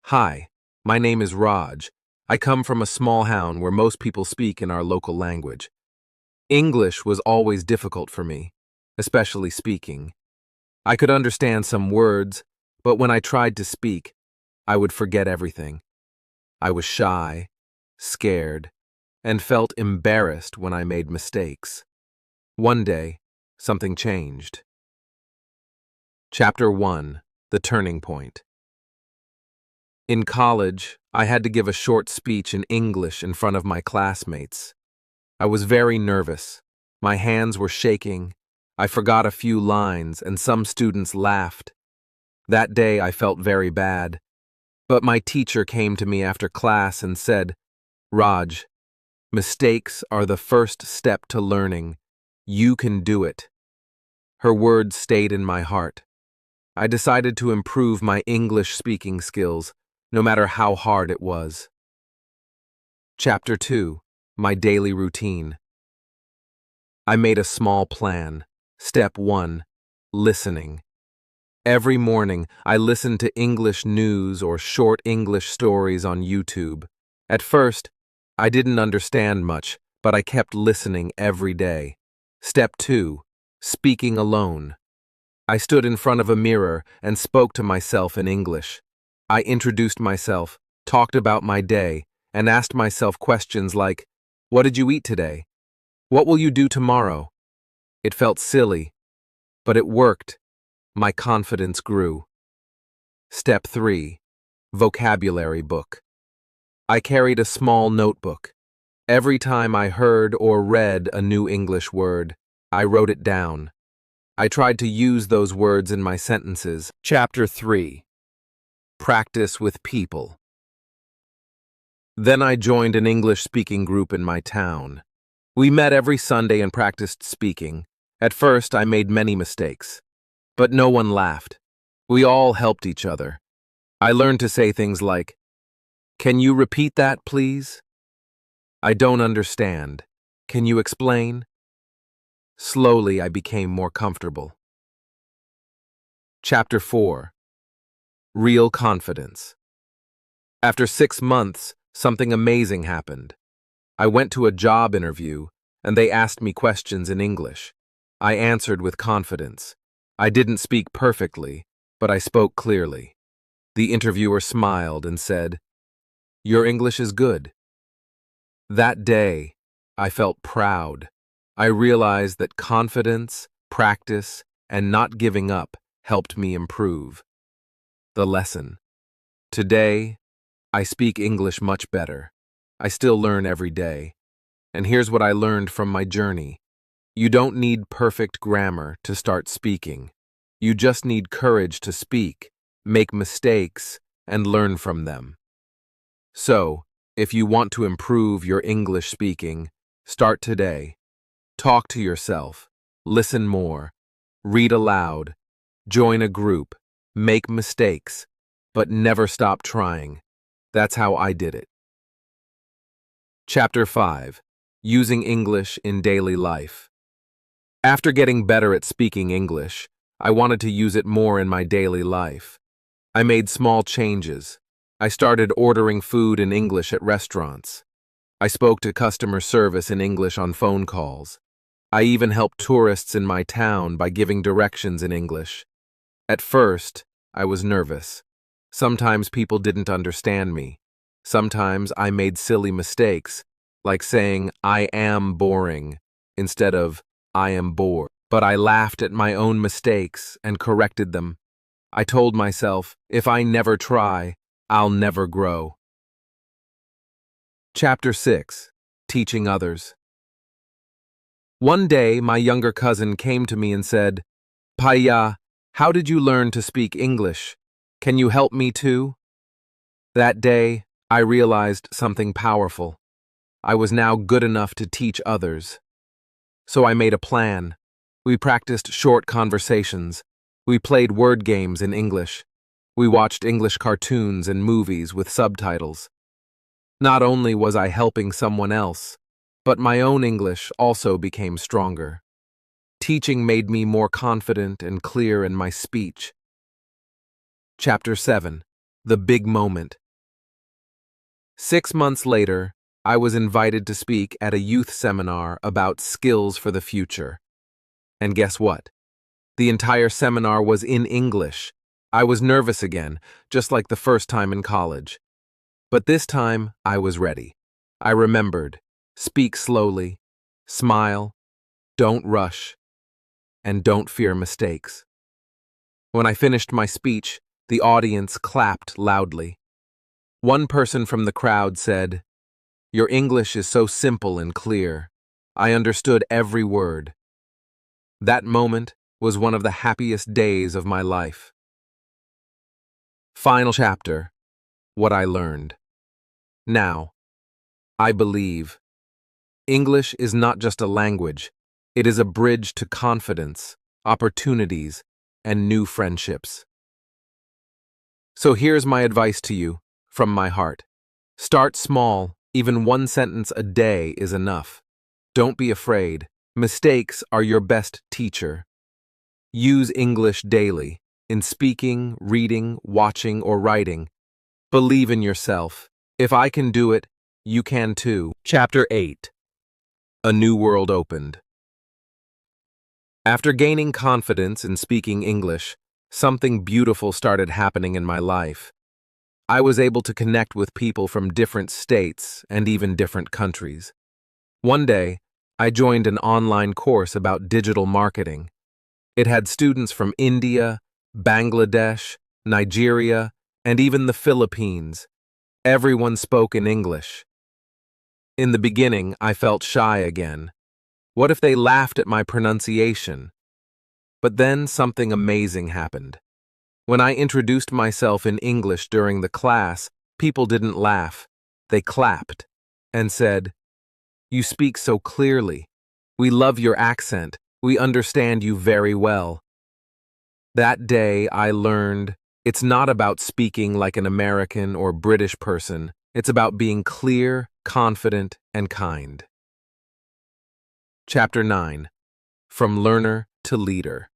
Hi, my name is Raj. I come from a small town where most people speak in our local language. English was always difficult for me, especially speaking. I could understand some words, but when I tried to speak, I would forget everything. I was shy, scared, and felt embarrassed when I made mistakes. One day, something changed. Chapter 1: The Turning Point. In college, I had to give a short speech in English in front of my classmates. I was very nervous. My hands were shaking. I forgot a few lines, and some students laughed. That day, I felt very bad. But my teacher came to me after class and said, "Raj, mistakes are the first step to learning. You can do it." Her words stayed in my heart. I decided to improve my English speaking skills, no matter how hard it was. Chapter 2: My Daily Routine. I made a small plan. Step 1: Listening. Every morning, I listened to English news or short English stories on YouTube. At first, I didn't understand much, but I kept listening every day. Step 2: Speaking alone. I stood in front of a mirror and spoke to myself in English. I introduced myself, talked about my day, and asked myself questions like, "What did you eat today? What will you do tomorrow?" It felt silly, but it worked. My confidence grew. Step 3: Vocabulary book. I carried a small notebook. Every time I heard or read a new English word, I wrote it down. I tried to use those words in my sentences. Chapter 3: Practice with people. Then I joined an English-speaking group in my town. We met every Sunday and practiced speaking. At first, I made many mistakes, but no one laughed. We all helped each other. I learned to say things like, "Can you repeat that, please?" "I don't understand. Can you explain?" Slowly, I became more comfortable. Chapter 4: Real Confidence. After 6 months, something amazing happened. I went to a job interview, and they asked me questions in English. I answered with confidence. I didn't speak perfectly, but I spoke clearly. The interviewer smiled and said, "Your English is good." That day, I felt proud. I realized that confidence, practice, and not giving up helped me improve. The lesson. Today, I speak English much better. I still learn every day. And here's what I learned from my journey. You don't need perfect grammar to start speaking. You just need courage to speak, make mistakes, and learn from them. So, if you want to improve your English speaking, start today. Talk to yourself, listen more, read aloud, join a group, make mistakes, but never stop trying. That's how I did it. Chapter 5: Using English in Daily Life. After getting better at speaking English, I wanted to use it more in my daily life. I made small changes. I started ordering food in English at restaurants. I spoke to customer service in English on phone calls. I even helped tourists in my town by giving directions in English. At first, I was nervous. Sometimes people didn't understand me. Sometimes I made silly mistakes, like saying, "I am boring," instead of, "I am bored." But I laughed at my own mistakes and corrected them. I told myself, if I never try, I'll never grow. Chapter 6: Teaching Others. One day, my younger cousin came to me and said, "Paya, how did you learn to speak English? Can you help me too?" That day, I realized something powerful. I was now good enough to teach others. So I made a plan. We practiced short conversations. We played word games in English. We watched English cartoons and movies with subtitles. Not only was I helping someone else, but my own English also became stronger. Teaching made me more confident and clear in my speech. Chapter 7: the big moment. 6 months later, I was invited to speak at a youth seminar about skills for the future. And guess what? The entire seminar was in English. I was nervous again, just like the first time in college. But this time, I was ready. I remembered: speak slowly, smile, don't rush, and don't fear mistakes. When I finished my speech, the audience clapped loudly. One person from the crowd said, "Your English is so simple and clear. I understood every word." That moment was one of the happiest days of my life. Final chapter: what I learned. Now, I believe English is not just a language, it is a bridge to confidence, opportunities, and new friendships. So here's my advice to you, from my heart. Start small, even one sentence a day is enough. Don't be afraid. Mistakes are your best teacher. Use English daily, in speaking, reading, watching, or writing. Believe in yourself. If I can do it, you can too. Chapter 8. A new world opened. After gaining confidence in speaking English, something beautiful started happening in my life. I was able to connect with people from different states and even different countries. One day, I joined an online course about digital marketing. It had students from India, Bangladesh, Nigeria, and even the Philippines. Everyone spoke in English. In the beginning, I felt shy again. What if they laughed at my pronunciation? But then something amazing happened. When I introduced myself in English during the class, people didn't laugh. They clapped and said, "You speak so clearly. We love your accent. We understand you very well." That day, I learned it's not about speaking like an American or British person. It's about being clear, confident, and kind. Chapter 9. From Learner to Leader.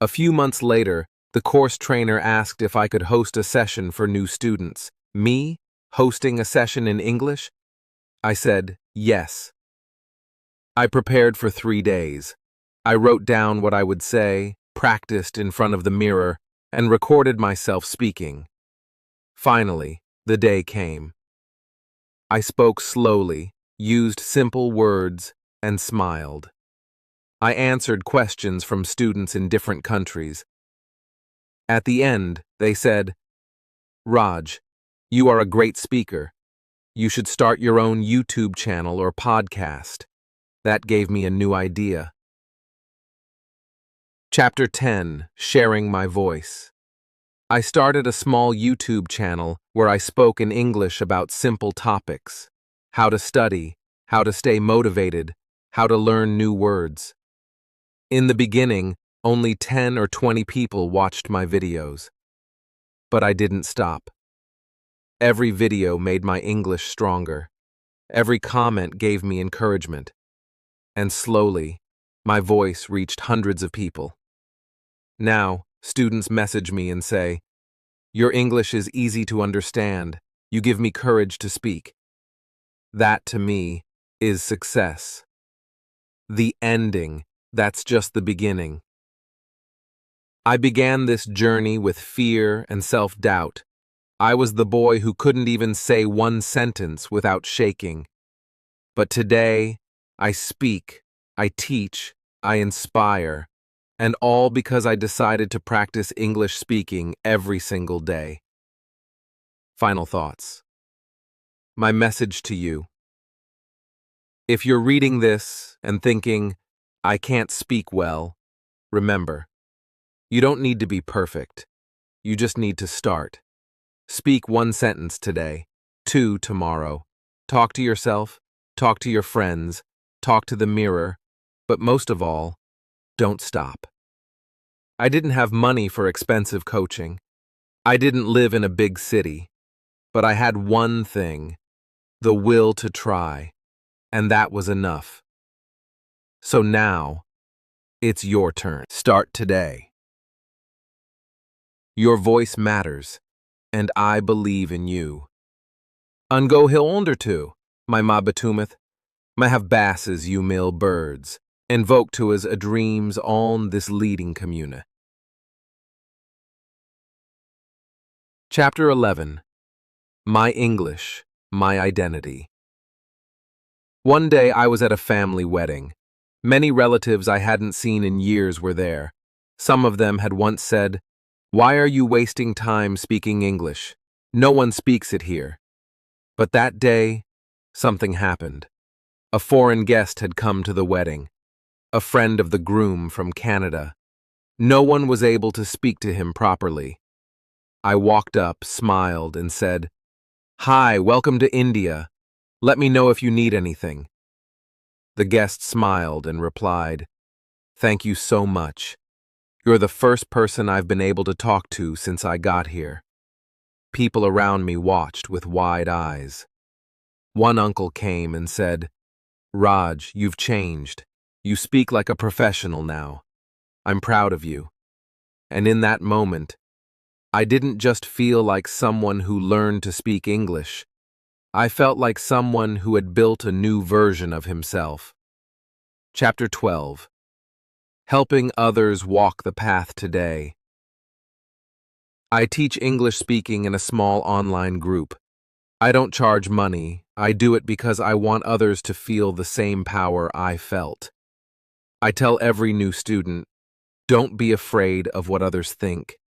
A few months later, the course trainer asked if I could host a session for new students. Me, hosting a session in English? I said yes. I prepared for 3 days. I wrote down what I would say, practiced in front of the mirror, and recorded myself speaking. Finally, the day came. I spoke slowly, used simple words, and smiled. I answered questions from students in different countries. At the end, they said, "Raj, you are a great speaker. You should start your own YouTube channel or podcast." That gave me a new idea. Chapter 10. Sharing my voice. I started a small YouTube channel where I spoke in English about simple topics: how to study, how to stay motivated, how to learn new words. In the beginning, only 10 or 20 people watched my videos. But I didn't stop. Every video made my English stronger. Every comment gave me encouragement. And slowly, my voice reached hundreds of people. Now, students message me and say, "Your English is easy to understand. You give me courage to speak." That, to me, is success. The ending, that's just the beginning. I began this journey with fear and self-doubt. I was the boy who couldn't even say one sentence without shaking. But today, I speak, I teach, I inspire, and all because I decided to practice English speaking every single day. Final thoughts. My message to you. If you're reading this and thinking, "I can't speak well," remember, you don't need to be perfect. You just need to start. Speak one sentence today, 2 tomorrow. Talk to yourself, talk to your friends, talk to the mirror, but most of all, don't stop. I didn't have money for expensive coaching. I didn't live in a big city, but I had one thing: the will to try, and that was enough. So now, it's your turn. Start today. Your voice matters, and I believe in you. Ungo hill onder to, my ma betumeth, my have basses you mill birds, invoke to us a dreams on this leading commune. Chapter 11. My English, My Identity. One day I was at a family wedding. Many relatives I hadn't seen in years were there. Some of them had once said, "Why are you wasting time speaking English? No one speaks it here." But that day, something happened. A foreign guest had come to the wedding, a friend of the groom from Canada. No one was able to speak to him properly. I walked up, smiled, and said, "Hi, welcome to India. Let me know if you need anything." The guest smiled and replied, "Thank you so much. You're the first person I've been able to talk to since I got here." People around me watched with wide eyes. One uncle came and said, "Raj, you've changed. You speak like a professional now. I'm proud of you." And in that moment, I didn't just feel like someone who learned to speak English. I felt like someone who had built a new version of himself. Chapter 12. Helping others walk the path today. I teach English speaking in a small online group. I don't charge money. I do it because I want others to feel the same power I felt. I tell every new student, don't be afraid of what others think.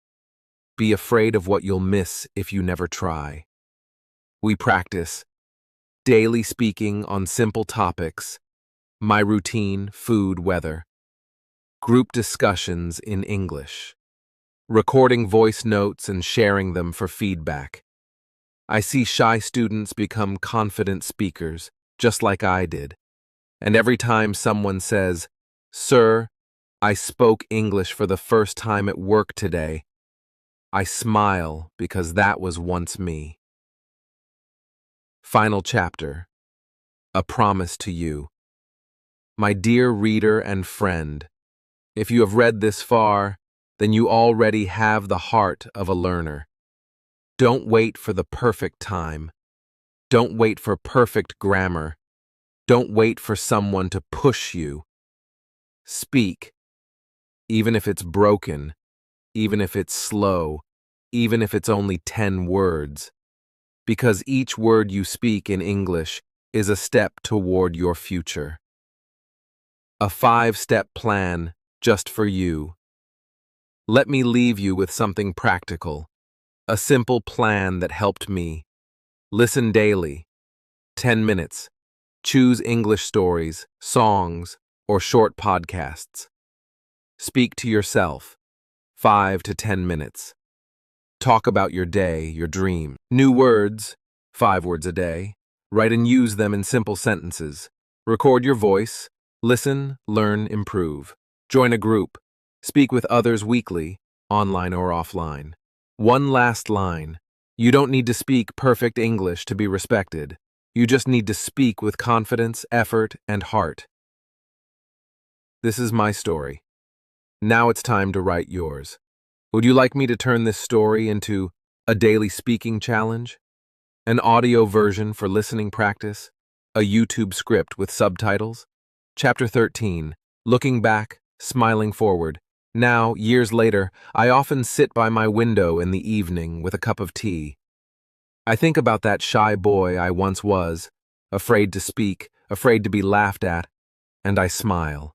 Be afraid of what you'll miss if you never try. We practice daily speaking on simple topics, my routine, food, weather, group discussions in English, recording voice notes and sharing them for feedback. I see shy students become confident speakers, just like I did. And every time someone says, "Sir, I spoke English for the first time at work today," I smile because that was once me. Final chapter. A promise to you. My dear reader and friend, if you have read this far, then you already have the heart of a learner. Don't wait for the perfect time. Don't wait for perfect grammar. Don't wait for someone to push you. Speak, even if it's broken, even if it's slow, even if it's only 10 words. Because each word you speak in English is a step toward your future. A 5-step plan just for you. Let me leave you with something practical. A simple plan that helped me. Listen daily. 10 minutes. Choose English stories, songs, or short podcasts. Speak to yourself. 5 to 10 minutes. Talk about your day, your dream. New words, 5 words a day. Write and use them in simple sentences. Record your voice. Listen, learn, improve. Join a group. Speak with others weekly, online or offline. One last line. You don't need to speak perfect English to be respected. You just need to speak with confidence, effort, and heart. This is my story. Now it's time to write yours. Would you like me to turn this story into a daily speaking challenge? An audio version for listening practice? A YouTube script with subtitles? Chapter 13. Looking back, smiling forward. Now, years later, I often sit by my window in the evening with a cup of tea. I think about that shy boy I once was, afraid to speak, afraid to be laughed at, and I smile.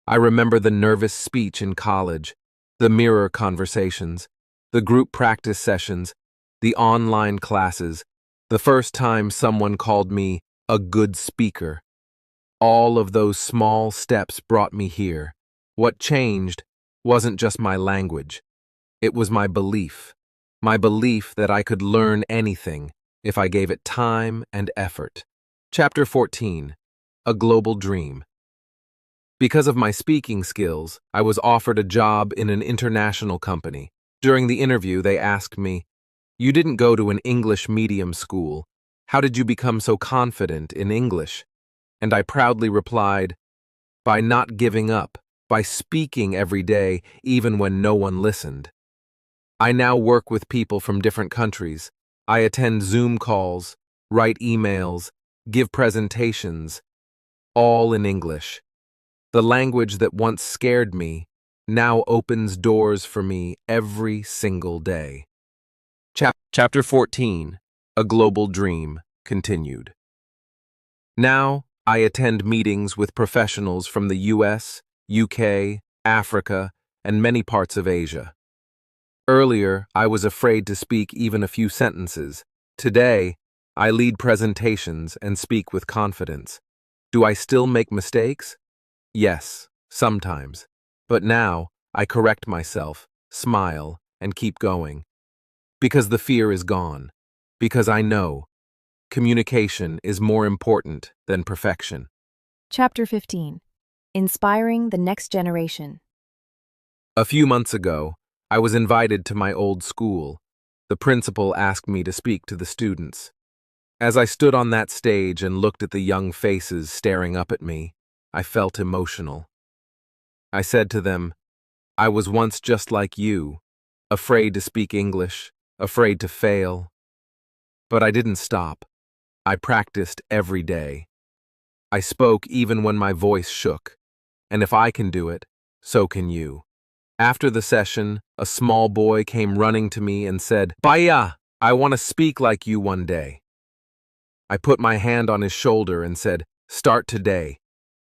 I remember the nervous speech in college, the mirror conversations, the group practice sessions, the online classes, the first time someone called me a good speaker. All of those small steps brought me here. What changed wasn't just my language. It was my belief that I could learn anything if I gave it time and effort. Chapter 14. A Global Dream. Because of my speaking skills, I was offered a job in an international company. During the interview, they asked me, "You didn't go to an English medium school. How did you become so confident in English?" And I proudly replied, "By not giving up, by speaking every day, even when no one listened." I now work with people from different countries. I attend Zoom calls, write emails, give presentations, all in English. The language that once scared me now opens doors for me every single day. Chapter 14, A Global Dream, continued. Now, I attend meetings with professionals from the US, UK, Africa, and many parts of Asia. Earlier, I was afraid to speak even a few sentences. Today, I lead presentations and speak with confidence. Do I still make mistakes? Yes, sometimes. But now, I correct myself, smile, and keep going. Because the fear is gone. Because I know communication is more important than perfection. Chapter 15. Inspiring the Next Generation. A few months ago, I was invited to my old school. The principal asked me to speak to the students. As I stood on that stage and looked at the young faces staring up at me, I felt emotional. I said to them, I was once just like you, afraid to speak English, afraid to fail. But I didn't stop. I practiced every day. I spoke even when my voice shook. And if I can do it, so can you. After the session, a small boy came running to me and said, Baya, I want to speak like you one day. I put my hand on his shoulder and said, start today.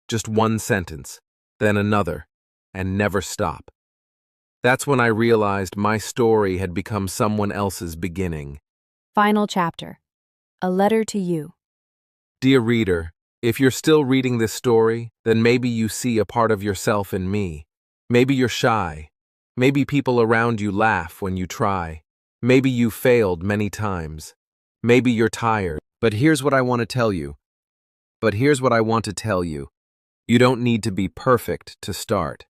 Just one sentence, then another, and never stop. That's when I realized my story had become someone else's beginning. Final chapter. A letter to you. Dear reader, if you're still reading this story, then maybe you see a part of yourself in me. Maybe you're shy. Maybe people around you laugh when you try. Maybe you failed many times. Maybe you're tired. But here's what I want to tell you. You don't need to be perfect to start.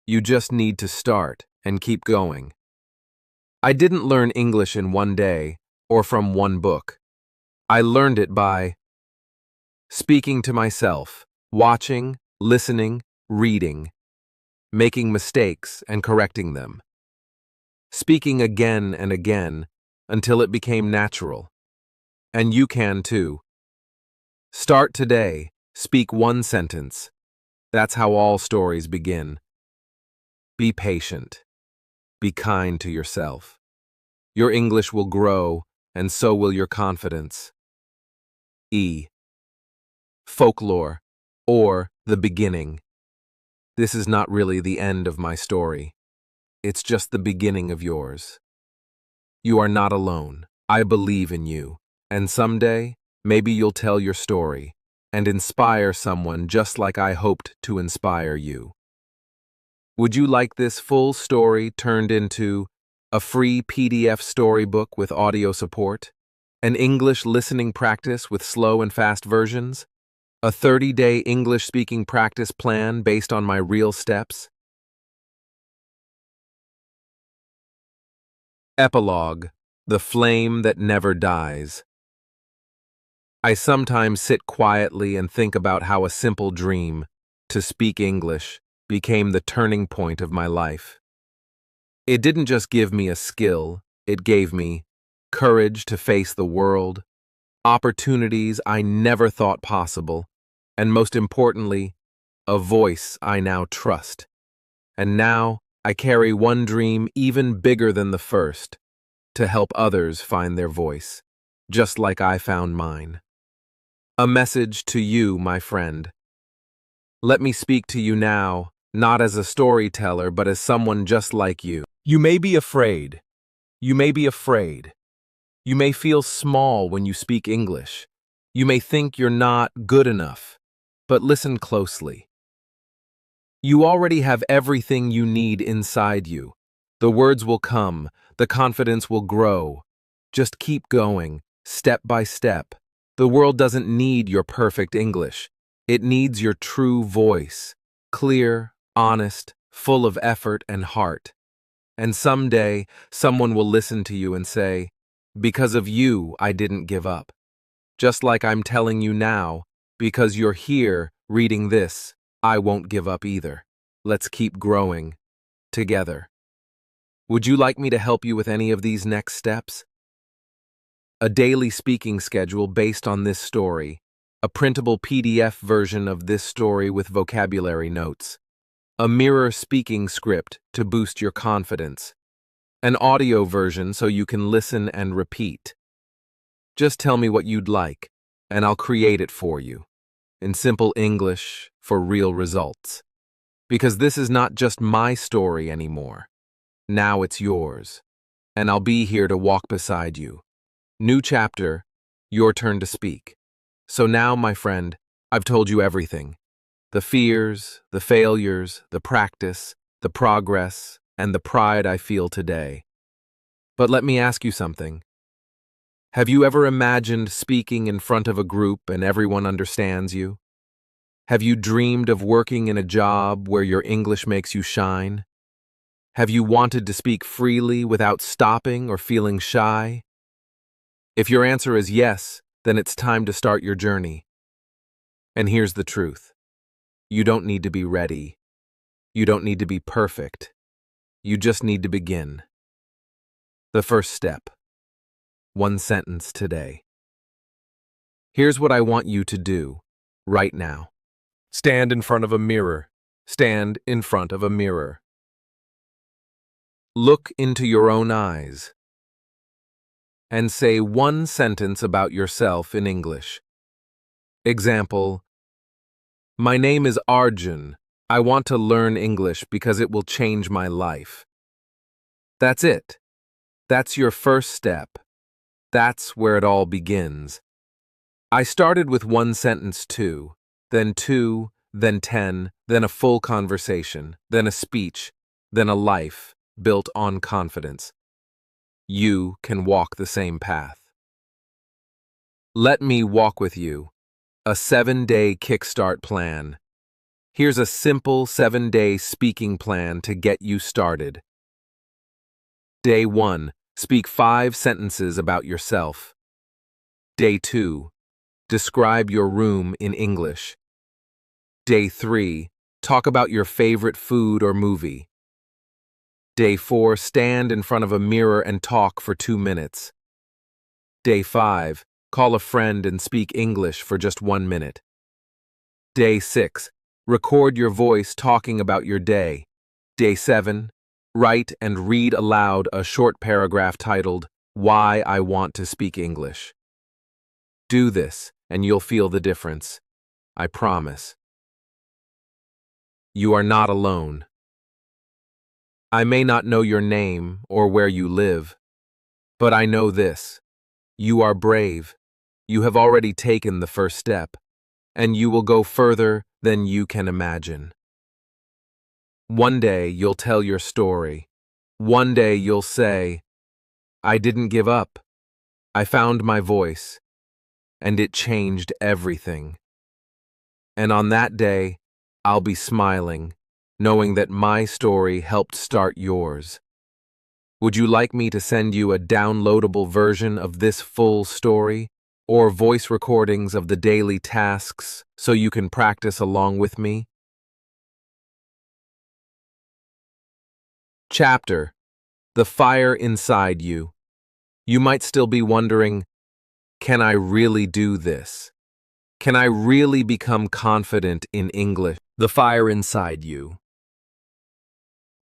You just need to start and keep going. I didn't learn English in one day or from one book. I learned it by speaking to myself, watching, listening, reading, making mistakes and correcting them, speaking again and again until it became natural. And you can too. Start today, speak one sentence. That's how all stories begin. Be patient. Be kind to yourself. Your English will grow, and so will your confidence. Folklore, or the beginning. This is not really the end of my story. It's just the beginning of yours. You are not alone. I believe in you. And someday, maybe you'll tell your story and inspire someone just like I hoped to inspire you. Would you like this full story turned into a free PDF storybook with audio support? An English listening practice with slow and fast versions? A 30-day English speaking practice plan based on my real steps? Epilogue: The Flame That Never Dies. I sometimes sit quietly and think about how a simple dream, to speak English, became the turning point of my life. It didn't just give me a skill, it gave me courage to face the world, opportunities I never thought possible, and most importantly, a voice I now trust. And now I carry one dream even bigger than the first, to help others find their voice, just like I found mine. A message to you, my friend. Let me speak to you now, not as a storyteller, but as someone just like you. You may be afraid. You may be afraid. You may feel small when you speak English. You may think you're not good enough. But listen closely. You already have everything you need inside you. The words will come. The confidence will grow. Just keep going, step by step. The world doesn't need your perfect English. It needs your true voice. Clear, honest, full of effort and heart. And someday, someone will listen to you and say, because of you, I didn't give up. Just like I'm telling you now, because you're here reading this, I won't give up either. Let's keep growing together. Would you like me to help you with any of these next steps? A daily speaking schedule based on this story, a printable PDF version of this story with vocabulary notes, a mirror speaking script to boost your confidence, an audio version so you can listen and repeat. Just tell me what you'd like, and I'll create it for you, in simple English for real results. Because this is not just my story anymore. Now it's yours, and I'll be here to walk beside you. New chapter, your turn to speak. So now, my friend, I've told you everything. The fears, the failures, the practice, the progress, and the pride I feel today. But let me ask you something. Have you ever imagined speaking in front of a group and everyone understands you? Have you dreamed of working in a job where your English makes you shine? Have you wanted to speak freely without stopping or feeling shy? If your answer is yes, then it's time to start your journey. And here's the truth. You don't need to be ready. You don't need to be perfect. You just need to begin. The first step. One sentence today. Here's what I want you to do right now. Stand in front of a mirror. Stand in front of a mirror. Look into your own eyes and say one sentence about yourself in English. Example, my name is Arjun. I want to learn English because it will change my life. That's it. That's your first step. That's where it all begins. I started with one sentence too, then two, then 10, then a full conversation, then a speech, then a life built on confidence. You can walk the same path. Let me walk with you. A 7-day kickstart plan. Here's a simple 7-day speaking plan to get you started. Day 1. Speak 5 sentences about yourself. Day 2. Describe your room in English. Day 3. Talk about your favorite food or movie. Day 4. Stand in front of a mirror and talk for 2 minutes. Day 5. Call a friend and speak English for just 1 minute. Day 6. Record your voice talking about your day. Day 7. Write and read aloud a short paragraph titled, Why I Want to Speak English. Do this, and you'll feel the difference. I promise. You are not alone. I may not know your name or where you live, but I know this. You are brave. You have already taken the first step, and you will go further than you can imagine. One day you'll tell your story. One day you'll say, I didn't give up. I found my voice, and it changed everything. And on that day, I'll be smiling, knowing that my story helped start yours. Would you like me to send you a downloadable version of this full story, or voice recordings of the daily tasks so you can practice along with me? Chapter: The Fire Inside You. You might still be wondering, can I really do this? Can I really become confident in English? The fire inside you.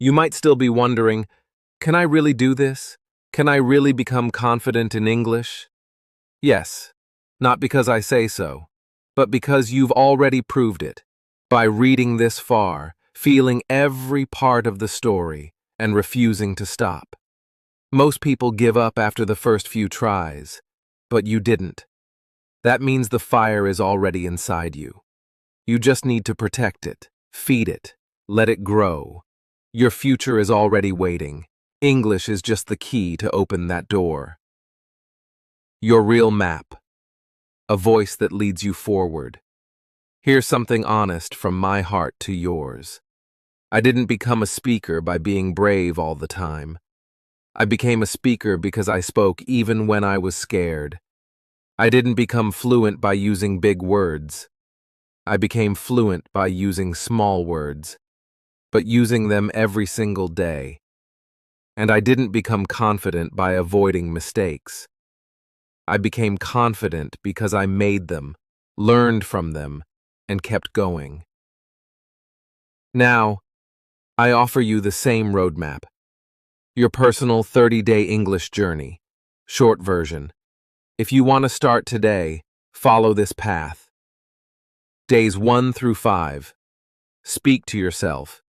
You might still be wondering, can I really do this? Can I really become confident in English? Yes, not because I say so, but because you've already proved it. By reading this far, feeling every part of the story, and refusing to stop. Most people give up after the first few tries, but you didn't. That means the fire is already inside you. You just need to protect it, feed it, let it grow. Your future is already waiting. English is just the key to open that door. Your real map. A voice that leads you forward. Here's something honest from my heart to yours. I didn't become a speaker by being brave all the time. I became a speaker because I spoke even when I was scared. I didn't become fluent by using big words. I became fluent by using small words, but using them every single day. And I didn't become confident by avoiding mistakes. I became confident because I made them, learned from them, and kept going. Now, I offer you the same roadmap. Your personal 30-day English journey. Short version. If you want to start today, follow this path. Days 1 through 5. Speak to yourself.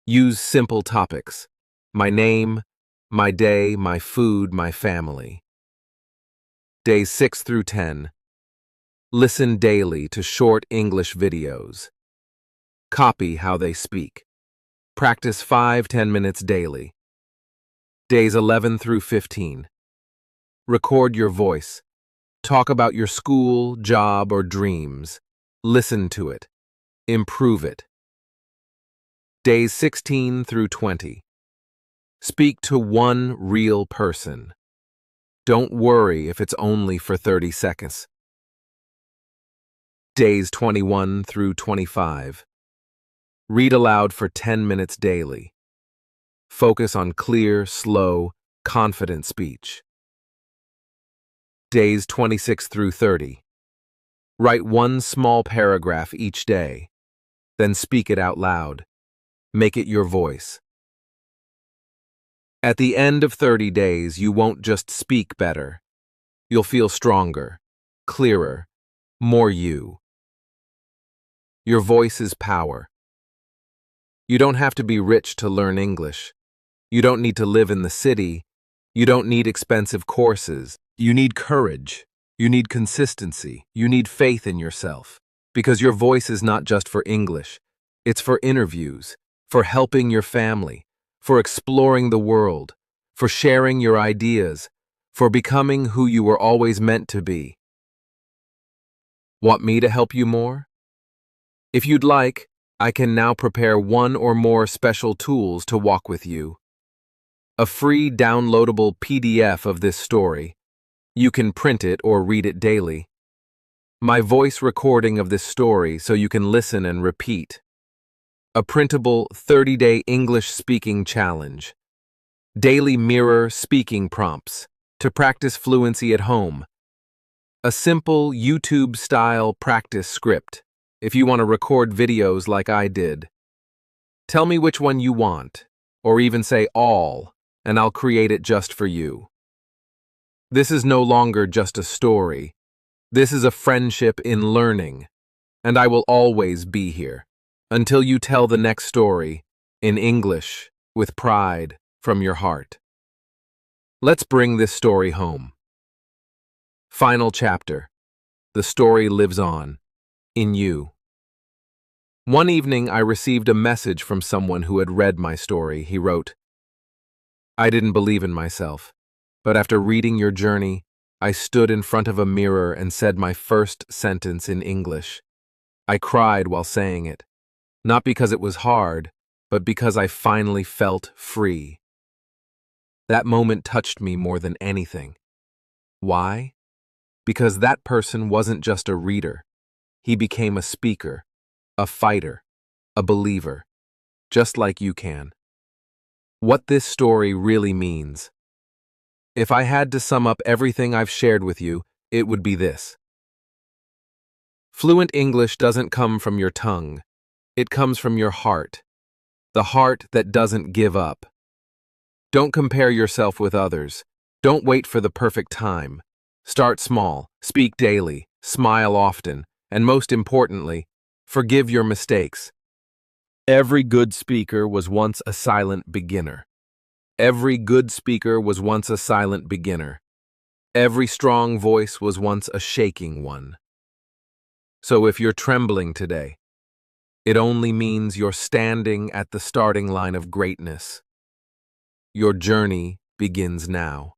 Use simple topics. My name, my day, my food, my family. Days 6 through 10. Listen daily to short English videos. Copy how they speak. Practice 5-10 minutes daily. Days 11 through 15. Record your voice. Talk about your school, job, or dreams. Listen to it. Improve it. Days 16 through 20. Speak to one real person. Don't worry if it's only for 30 seconds. Days 21 through 25. Read aloud for 10 minutes daily. Focus on clear, slow, confident speech. Days 26 through 30. Write one small paragraph each day, then speak it out loud. Make it your voice. At the end of 30 days, you won't just speak better. You'll feel stronger, clearer, more you. Your voice is power. You don't have to be rich to learn English. You don't need to live in the city. You don't need expensive courses. You need courage. You need consistency. You need faith in yourself. Because your voice is not just for English. It's for interviews, for helping your family, for exploring the world, for sharing your ideas, for becoming who you were always meant to be. Want me to help you more? If you'd like, I can now prepare one or more special tools to walk with you. A free downloadable PDF of this story. You can print it or read it daily. My voice recording of this story so you can listen and repeat. A printable 30-day English speaking challenge. Daily mirror speaking prompts to practice fluency at home. A simple YouTube-style practice script if you want to record videos like I did. Tell me which one you want, or even say all, and I'll create it just for you. This is no longer just a story. This is a friendship in learning, and I will always be here until you tell the next story in English with pride from your heart. Let's bring this story home. Final chapter. The story lives on, in you. One evening, I received a message from someone who had read my story. He wrote, "I didn't believe in myself, but after reading your journey, I stood in front of a mirror and said my first sentence in English. I cried while saying it, not because it was hard, but because I finally felt free. That moment touched me more than anything. Why? Because that person wasn't just a reader. He became a speaker, a fighter, a believer, just like you can. What this story really means. If I had to sum up everything I've shared with you, it would be this. Fluent English doesn't come from your tongue. It comes from your heart. The heart that doesn't give up. Don't compare yourself with others. Don't wait for the perfect time. Start small, speak daily, smile often, and most importantly, forgive your mistakes. Every good speaker was once a silent beginner. Every good speaker was once a silent beginner. Every strong voice was once a shaking one. So if you're trembling today, it only means you're standing at the starting line of greatness. Your journey begins now.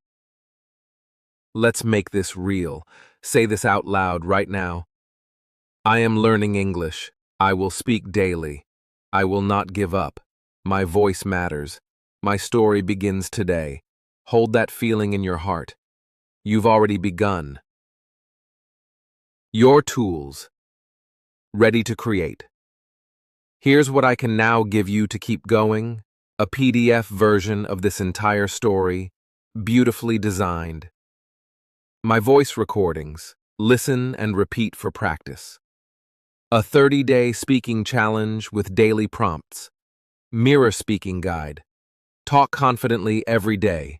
Let's make this real. Say this out loud right now. I am learning English. I will speak daily. I will not give up. My voice matters. My story begins today. Hold that feeling in your heart. You've already begun. Your tools. Ready to create. Here's what I can now give you to keep going. A PDF version of this entire story, beautifully designed. My voice recordings, listen and repeat for practice. A 30-day speaking challenge with daily prompts. Mirror speaking guide. Talk confidently every day.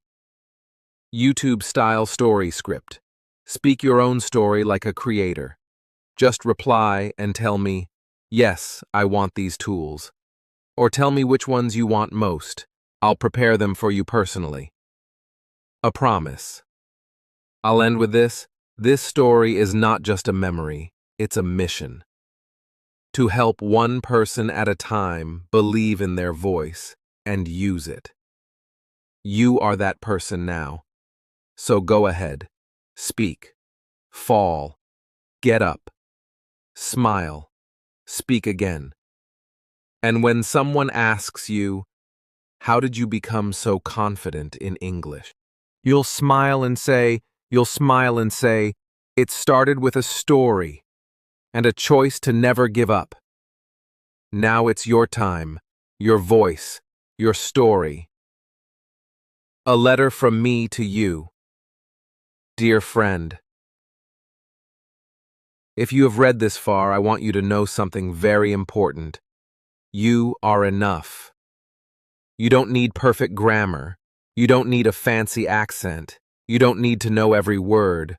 YouTube-style story script. Speak your own story like a creator. Just reply and tell me, yes, I want these tools. Or tell me which ones you want most. I'll prepare them for you personally. A promise. I'll end with this. This story is not just a memory, it's a mission. To help one person at a time believe in their voice and use it. You are that person now. So go ahead. Speak. Fall. Get up. Smile. Speak again. And when someone asks you, how did you become so confident in English? You'll smile and say, it started with a story and a choice to never give up. Now it's your time, your voice, your story. A letter from me to you. Dear friend, if you have read this far, I want you to know something very important. You are enough. You don't need perfect grammar. You don't need a fancy accent. You don't need to know every word.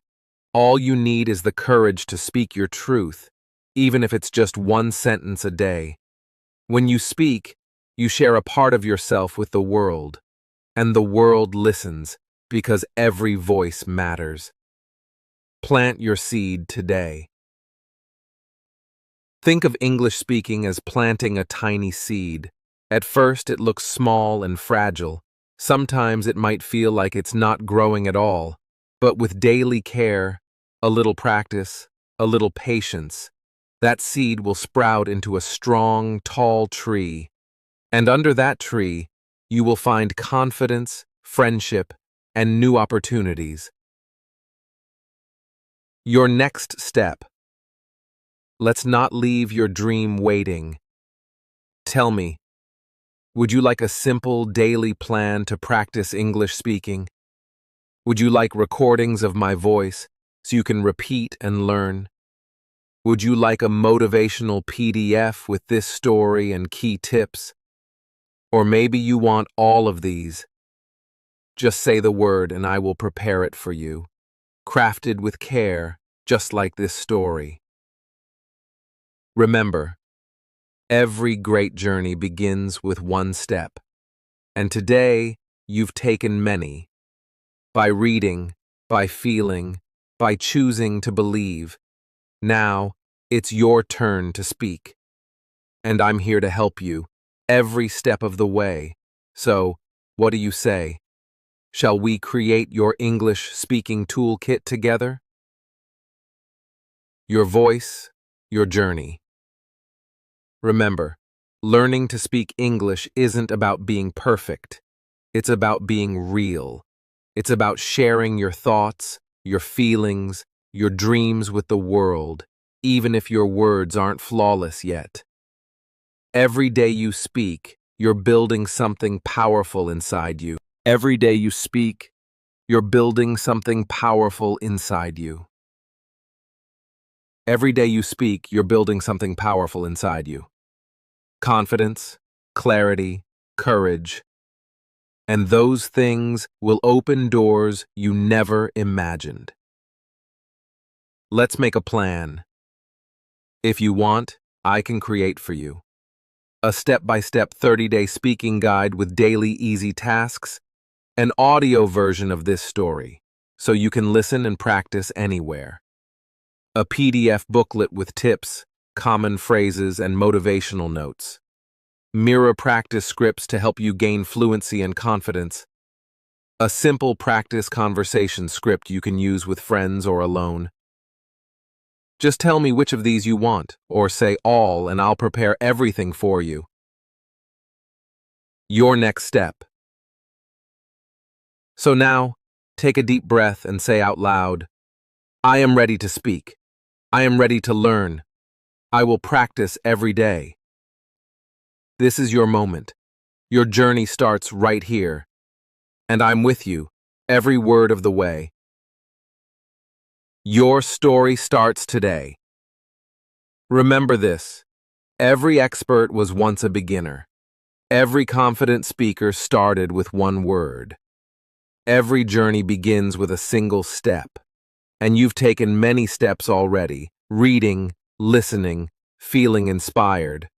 All you need is the courage to speak your truth, even if it's just one sentence a day. When you speak, you share a part of yourself with the world, and the world listens because every voice matters. Plant your seed today. Think of English speaking as planting a tiny seed. At first, it looks small and fragile. Sometimes it might feel like it's not growing at all. But with daily care, a little practice, a little patience, that seed will sprout into a strong, tall tree. And under that tree, you will find confidence, friendship, and new opportunities. Your next step. Let's not leave your dream waiting. Tell me, would you like a simple daily plan to practice English speaking? Would you like recordings of my voice so you can repeat and learn? Would you like a motivational PDF with this story and key tips? Or maybe you want all of these. Just say the word and I will prepare it for you, crafted with care, just like this story. Remember, every great journey begins with one step, and today you've taken many. By reading, by feeling, by choosing to believe. Now, it's your turn to speak. And I'm here to help you every step of the way. So, what do you say? Shall we create your English speaking toolkit together? Your voice, your journey. Remember, learning to speak English isn't about being perfect. It's about being real. It's about sharing your thoughts, your feelings, your dreams with the world, even if your words aren't flawless yet. Every day you speak, you're building something powerful inside you. Every day you speak, you're building something powerful inside you. Every day you speak, you're building something powerful inside you. Confidence, clarity, courage. And those things will open doors you never imagined. Let's make a plan. If you want, I can create for you a step-by-step 30-day speaking guide with daily easy tasks, an audio version of this story, so you can listen and practice anywhere. A PDF booklet with tips, common phrases, and motivational notes. Mirror practice scripts to help you gain fluency and confidence. A simple practice conversation script you can use with friends or alone. Just tell me which of these you want, or say all, and I'll prepare everything for you. Your next step. So now, take a deep breath and say out loud, I am ready to speak. I am ready to learn. I will practice every day. This is your moment, Your journey starts right here, and I'm with you, every word of the way. Your story starts today. Remember this, every expert was once a beginner. Every confident speaker started with one word. Every journey begins with a single step, and you've taken many steps already, reading, listening, feeling inspired.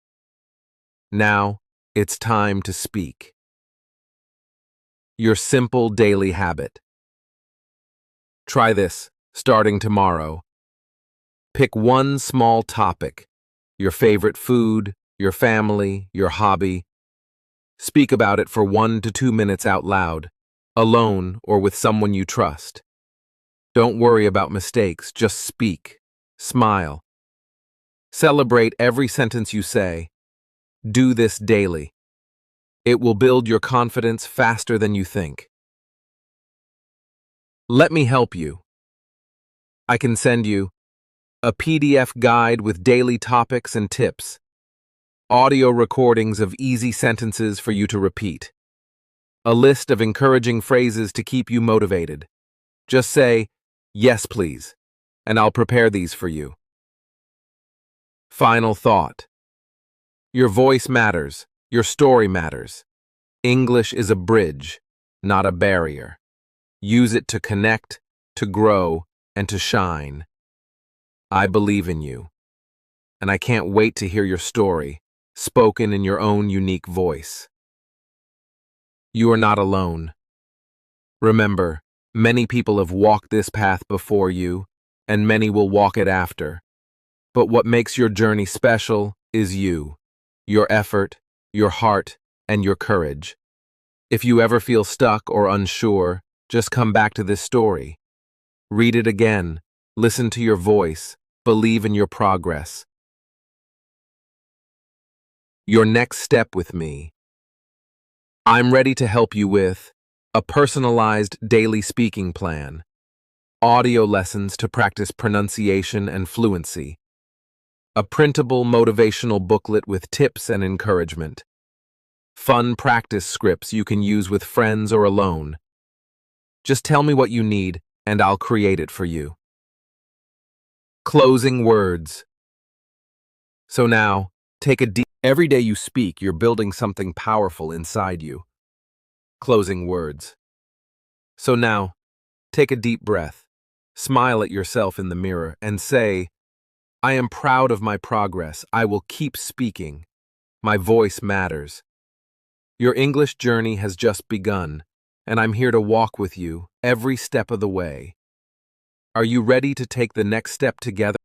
Now, it's time to speak. Your simple daily habit. Try this, starting tomorrow. Pick one small topic, your favorite food, your family, your hobby. Speak about it for 1 to 2 minutes out loud, alone or with someone you trust. Don't worry about mistakes, just speak. Smile. Celebrate every sentence you say. Do this daily. It will build your confidence faster than you think. Let me help you. I can send you a PDF guide with daily topics and tips, audio recordings of easy sentences for you to repeat, a list of encouraging phrases to keep you motivated. Just say, "Yes, please," and I'll prepare these for you. Final thought. Your voice matters. Your story matters. English is a bridge, not a barrier. Use it to connect, to grow, and to shine. I believe in you, and I can't wait to hear your story, spoken in your own unique voice. You are not alone. Remember, many people have walked this path before you, and many will walk it after. But what makes your journey special is you, your effort, your heart, and your courage. If you ever feel stuck or unsure, just come back to this story. Read it again, listen to your voice, believe in your progress. Your next step with me. I'm ready to help you with a personalized daily speaking plan, audio lessons to practice pronunciation and fluency, a printable motivational booklet with tips and encouragement, fun practice scripts you can use with friends or alone. Just tell me what you need, and I'll create it for you. Closing words. So now, take a deep... Every day you speak, you're building something powerful inside you. Closing words. So now, take a deep breath, smile at yourself in the mirror, and say, I am proud of my progress. I will keep speaking. My voice matters. Your English journey has just begun, and I'm here to walk with you every step of the way. Are you ready to take the next step together?